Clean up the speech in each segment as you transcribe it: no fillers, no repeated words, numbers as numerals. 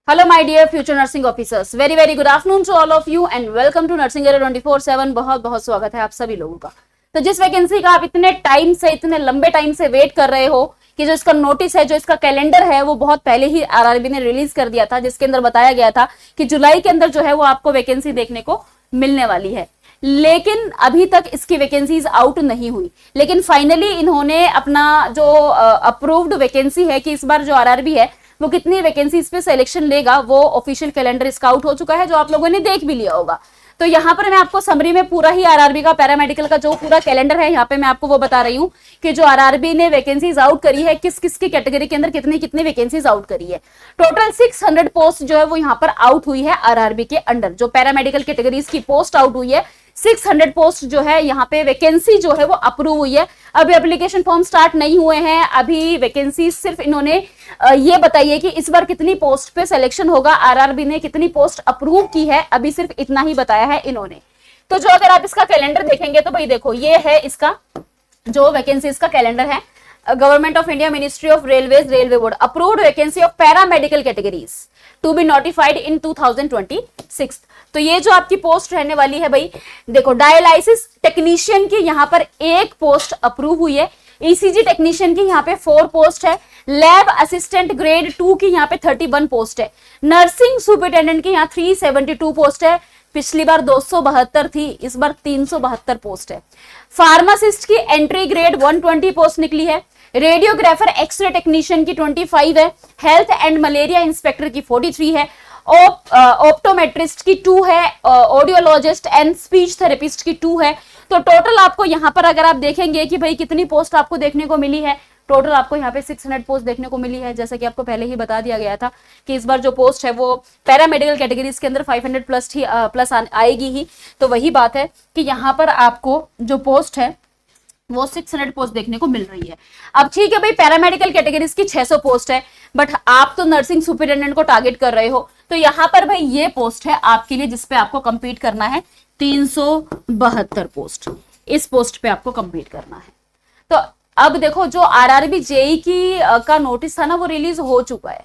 Hello my dear future nursing officers, very very good afternoon to all of you and welcome to nursing area 24/7। बहुत बहुत स्वागत है आप सभी लोगों का। तो जिस वैकेंसी का आप इतने टाइम से, इतने लंबे टाइम से वेट कर रहे हो कि जो इसका नोटिस है, जो इसका कैलेंडर है, वो बहुत पहले ही आरआरबी ने रिलीज कर दिया था, जिसके अंदर बताया गया था कि जुलाई के अंदर जो है वो आपको वैकेंसी देखने को मिलने वाली है। लेकिन अभी तक इसकी वैकेंसीज आउट नहीं हुई। लेकिन फाइनली इन्होंने अपना जो अप्रूव्ड वैकेंसी है कि इस बार जो आरआरबी है वो कितनी वैकेंसीज पे सिलेक्शन लेगा, वो ऑफिशियल कैलेंडर इसका आउट हो चुका है, जो आप लोगों ने देख भी लिया होगा। तो यहाँ पर मैं आपको समरी में पूरा ही आरआरबी का पैरामेडिकल का जो पूरा कैलेंडर है, यहाँ पे मैं आपको वो बता रही हूँ कि जो आरआरबी ने वैकेंसीज आउट करी है, किस किस की कैटेगरी के अंदर कितनी कितनी वैकेंसीज आउट करी है। टोटल 600 पोस्ट जो है वो यहाँ पर आउट हुई है आरआरबी के अंडर। जो पैरामेडिकल कैटेगरीज की पोस्ट आउट हुई है, 600 पोस्ट जो है यहाँ पे वैकेंसी जो है वो अप्रूव हुई है। अभी एप्लीकेशन फॉर्म स्टार्ट नहीं हुए हैं, अभी वैकेंसी सिर्फ इन्होंने ये बताई है कि इस बार कितनी पोस्ट पे सिलेक्शन होगा, आरआरबी ने कितनी पोस्ट अप्रूव की है, अभी सिर्फ इतना ही बताया है इन्होंने। तो जो अगर आप इसका कैलेंडर देखेंगे तो भाई देखो, ये है इसका जो वैकेंसी का कैलेंडर है। Government of India, ministry of railways, railway board approved vacancy of paramedical categories to be notified in 2026। तो ये जो आपकी पोस्ट रहने वाली है भाई, देखो डायलाइसिस टेक्नीशियन की यहाँ पर एक पोस्ट अप्रूव हुई है, ईसीजी टेक्नीशियन की यहाँ पे 4 पोस्ट है, लैब असिस्टेंट ग्रेड 2 की यहाँ पे 31 पोस्ट है, नर्सिंग सुपरिटेंडेंट की यहाँ 372 पोस्ट है। पिछली बार 272 थी, इस बार 372 पोस्ट है। फार्मासिस्ट की एंट्री ग्रेड 120 पोस्ट निकली है, रेडियोग्राफर एक्सरे टेक्नीशियन की 25 है, हेल्थ एंड मलेरिया इंस्पेक्टर की 43 है, ऑप्टोमेट्रिस्ट की 2 है, ऑडियोलॉजिस्ट एंड स्पीच थेरेपिस्ट की 2 है। तो टोटल आपको यहाँ पर अगर आप देखेंगे कि भाई कितनी पोस्ट आपको देखने को मिली है, टोटल आपको यहाँ पे 600 पोस्ट देखने को मिली है। जैसा कि आपको पहले ही बता दिया गया था कि इस बार जो पोस्ट है वो पैरामेडिकल कैटेगरीज के अंदर 500 प्लस आएगी ही। तो वही बात है कि यहाँ पर आपको जो पोस्ट है वो 600 पोस्ट देखने को मिल रही है। अब ठीक है भाई, पैरामेडिकल कैटेगरीज की 600 पोस्ट है, बट आप तो नर्सिंग सुपरिटेंडेंट को टारगेट कर रहे हो, तो यहाँ पर भाई ये पोस्ट है आपके लिए जिसपे आपको कंपीट करना है। 372 पोस्ट, इस पोस्ट पे आपको कंपीट करना है। तो अब देखो, जो आरआरबी जेई की का नोटिस था ना, वो रिलीज हो चुका है।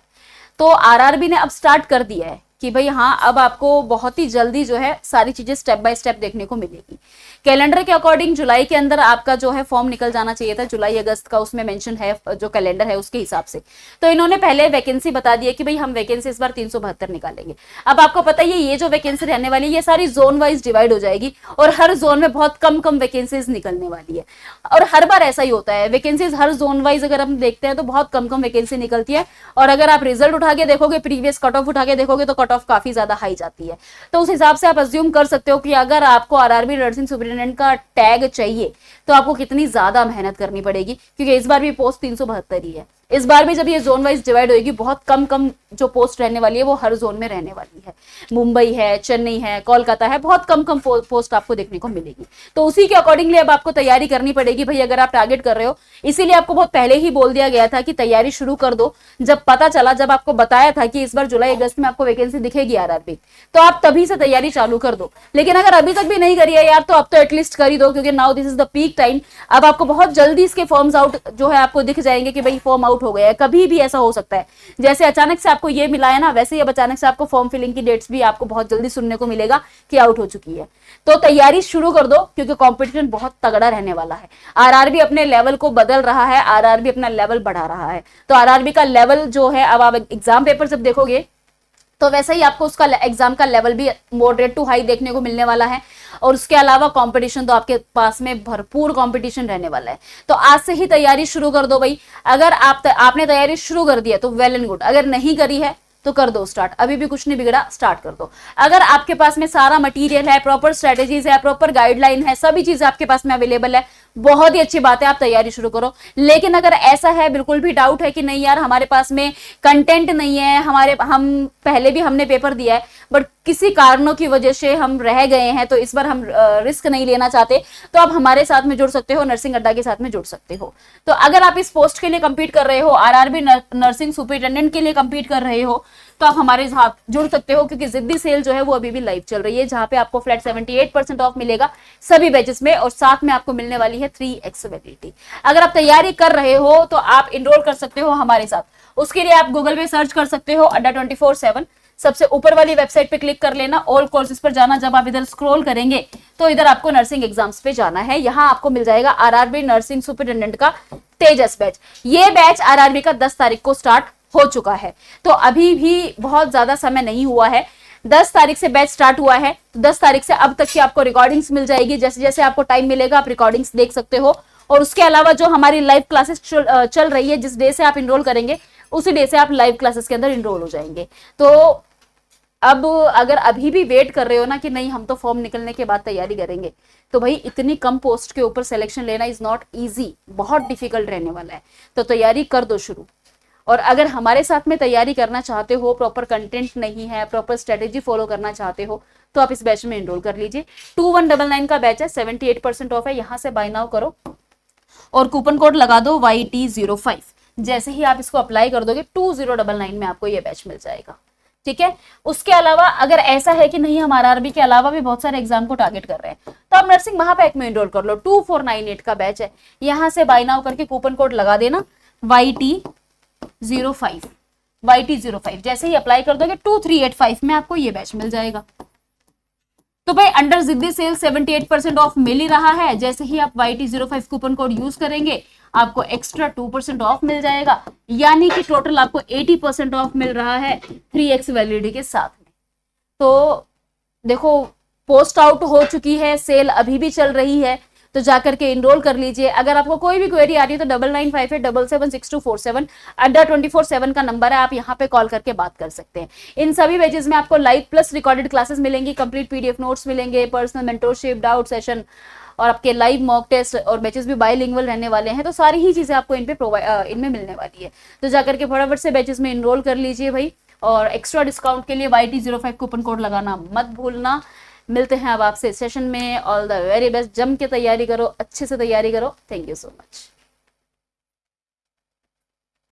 तो आरआरबी ने अब स्टार्ट कर दिया है कि भाई हाँ, अब आपको बहुत ही जल्दी जो है सारी चीजें स्टेप बाय स्टेप देखने को मिलेगी। कैलेंडर के अकॉर्डिंग जुलाई के अंदर आपका जो है फॉर्म निकल जाना चाहिए था, जुलाई अगस्त का उसमें मेंशन है जो कैलेंडर है उसके हिसाब से। तो इन्होंने पहले वैकेंसी बता दी है कि भाई हम वैकेंसी इस बार 372 निकालेंगे। अब आपको पता ही है ये जो वैकेंसी रहने वाली है, ये सारी जोन वाइज डिवाइड हो जाएगी और हर जोन में बहुत कम कम वैकेंसीज निकलने वाली है। और हर बार ऐसा ही होता है, वैकेंसीज हर जोन वाइज अगर हम देखते हैं तो बहुत कम कम वैकेंसी निकलती है। और अगर आप रिजल्ट उठा के देखोगे, प्रीवियस कट ऑफ उठा के देखोगे, तो कट ऑफ काफी ज्यादा हाई जाती है। तो उस हिसाब से आप अज्यूम कर सकते हो कि अगर आपको आरआरबी नर्सिंग सुपरिटेंडेंट का टैग चाहिए तो आपको कितनी ज्यादा मेहनत करनी पड़ेगी, क्योंकि इस बार भी पोस्ट 372 ही है। इस बार भी जब ये जोन वाइज डिवाइड होगी, बहुत कम कम जो पोस्ट रहने वाली है वो हर जोन में रहने वाली है। मुंबई है, चेन्नई है, कोलकाता है, बहुत कम कम पोस्ट आपको देखने को मिलेगी। तो उसी के अकॉर्डिंगली अब आपको तैयारी करनी पड़ेगी भाई, अगर आप टारगेट कर रहे हो। इसीलिए आपको बहुत पहले ही बोल दिया गया था कि तैयारी शुरू कर दो। जब पता चला, जब आपको बताया था कि इस बार जुलाई अगस्त में आपको वैकेंसी दिखेगी आरआरबी, तो आप तभी से तैयारी चालू कर दो। लेकिन अगर अभी तक भी नहीं करी है यार, तो अब तो एटलीस्ट कर ही दो, क्योंकि now this is the peak time. अब आपको बहुत जल्दी इसके फॉर्म्स आउट जो है आपको दिख जाएंगे कि भाई फॉर्म आउट हो गया है। कभी भी ऐसा हो सकता है, जैसे अचानक से आपको ये मिला है ना, वैसे ही अब अचानक से आपको फॉर्म फिलिंग की डेट्स भी आपको बहुत जल्दी सुनने को मिलेगा कि आउट हो चुकी है। तो तैयारी शुरू कर दो, क्योंकि कंपटीशन बहुत तगड़ा रहने वाला है। आरआरबी अपने लेवल को बदल रहा है, आरआरबी अपना लेवल बढ़ा रहा है। तो आरआरबी का लेवल जो है, अब आप एग्जाम पेपर जब देखोगे तो वैसे ही आपको उसका एग्जाम का लेवल भी मॉडरेट टू हाई देखने को मिलने वाला है। और उसके अलावा कंपटीशन तो आपके पास में भरपूर कंपटीशन रहने वाला है। तो आज से ही तैयारी शुरू कर दो भाई। अगर आपने तैयारी शुरू कर दी है तो वेल एंड गुड, अगर नहीं करी है तो कर दो स्टार्ट, अभी भी कुछ नहीं बिगड़ा, स्टार्ट कर दो। अगर आपके पास में सारा मटेरियल है, प्रॉपर स्ट्रेटेजीज है, प्रॉपर गाइडलाइन है, सभी चीजें आपके पास में अवेलेबल है, बहुत ही अच्छी बात है, आप तैयारी शुरू करो। लेकिन अगर ऐसा है, बिल्कुल भी डाउट है कि नहीं यार हमारे पास में कंटेंट नहीं है, हम पहले भी हमने पेपर दिया है बट किसी कारणों की वजह से हम रह गए हैं, तो इस बार हम रिस्क नहीं लेना चाहते, तो आप हमारे साथ में जुड़ सकते हो, नर्सिंग अड्डा के साथ में जुड़ सकते हो। तो अगर आप इस पोस्ट के लिए कंपीट कर रहे हो, आरआरबी नर्सिंग सुपरिटेंडेंट के लिए कंपीट कर रहे हो, तो आप हमारे साथ जुड़ सकते हो, क्योंकि जिद्दी सेल जो है वो अभी भी लाइव चल रही है, जहां पे आपको फ्लैट 78% ऑफ मिलेगा सभी बैचेस में, और साथ में आपको मिलने वाली है 3x वैलिडिटी। अगर आप तैयारी कर रहे हो तो आप इनरोल कर सकते हो हमारे साथ। उसके लिए आप गूगल पे सर्च कर सकते हो अड्डा 24/7। सबसे ऊपर वाली वेबसाइट पे क्लिक कर लेना, ऑल कोर्सेज पर जाना। जब आप इधर स्क्रॉल करेंगे तो इधर आपको नर्सिंग एग्जाम्स पे जाना है। यहाँ आपको मिल जाएगा आरआरबी नर्सिंग सुपरिटेंडेंट का तेजस बैच। ये बैच आरआरबी का 10 तारीख को स्टार्ट हो चुका है, तो अभी भी बहुत ज्यादा समय नहीं हुआ है। 10 तारीख से बैच स्टार्ट हुआ है, तो 10 तारीख से अब तक की आपको रिकॉर्डिंग्स मिल जाएगी। जैसे जैसे आपको टाइम मिलेगा आप रिकॉर्डिंग्स देख सकते हो। और उसके अलावा जो हमारी लाइव क्लासेस चल रही है, जिस डे से आप इनरोल करेंगे उसी डे से आप लाइव क्लासेस के अंदर इनरोल हो जाएंगे। तो अब अगर अभी भी वेट कर रहे हो ना कि नहीं हम तो फॉर्म निकलने के बाद तैयारी करेंगे, तो भाई इतनी कम पोस्ट के ऊपर सिलेक्शन लेना इज नॉट इजी, बहुत डिफिकल्ट रहने वाला है। तो तैयारी कर दो शुरू। और अगर हमारे साथ में तैयारी करना चाहते हो, प्रॉपर कंटेंट नहीं है, प्रॉपर स्ट्रेटेजी फॉलो करना चाहते हो, तो आप इस बैच में एनरोल कर लीजिए। 2199 का बैच है, 78% ऑफ है। यहां से बाय नाउ करो और कूपन कोड लगा दो YT05। जैसे ही आप इसको अप्लाई कर दोगे 2099 में आपको ये बैच मिल जाएगा। ठीक है। उसके अलावा अगर ऐसा है कि नहीं हम आरआरबी के अलावा भी बहुत सारे एग्जाम को टारगेट कर रहे हैं, तो आप नर्सिंग महापैक में एनरोल कर लो। 2498 का बैच है, यहां से बाय नाउ करके कूपन कोड लगा देना YT05। YT05 जैसे ही अप्लाई कर दोगे 2385 में आपको ये बैच मिल जाएगा। तो भाई अंडर जिद्दी सेल 78% ऑफ मिल ही रहा है। जैसे ही आप YT05 कूपन कोड यूज करेंगे आपको एक्स्ट्रा 2% ऑफ मिल जाएगा, यानी कि टोटल आपको 80% ऑफ मिल रहा है 3x वैलिडिटी के साथ में। तो देखो पोस्ट आउट हो चुकी है, सेल अभी भी चल रही है, तो जाकर के इनरोल कर लीजिए। अगर आपको कोई भी क्वेरी आ रही है तो 9958776247 अड्डा 24/7 का नंबर है, आप यहाँ पे कॉल करके बात कर सकते हैं। इन सभी बैचेस में आपको लाइव प्लस रिकॉर्डेड क्लासेस मिलेंगी, कंप्लीट PDF नोट्स मिलेंगे, पर्सनल मेंटरशिप, डाउट सेशन और आपके लाइव मॉक टेस्ट, और बैचेस भी बाइलिंगुअल रहने वाले हैं। तो सारी ही चीजें आपको इनमें मिलने वाली है। तो जाकर के फटाफट से बैचेस में इनरोल कर लीजिए भाई। और एक्स्ट्रा डिस्काउंट के लिए YT05 कूपन कोड लगाना मत भूलना। मिलते हैं अब आपसे सेशन में। ऑल द वेरी बेस्ट, जम के तैयारी करो, अच्छे से तैयारी करो। Thank you so much.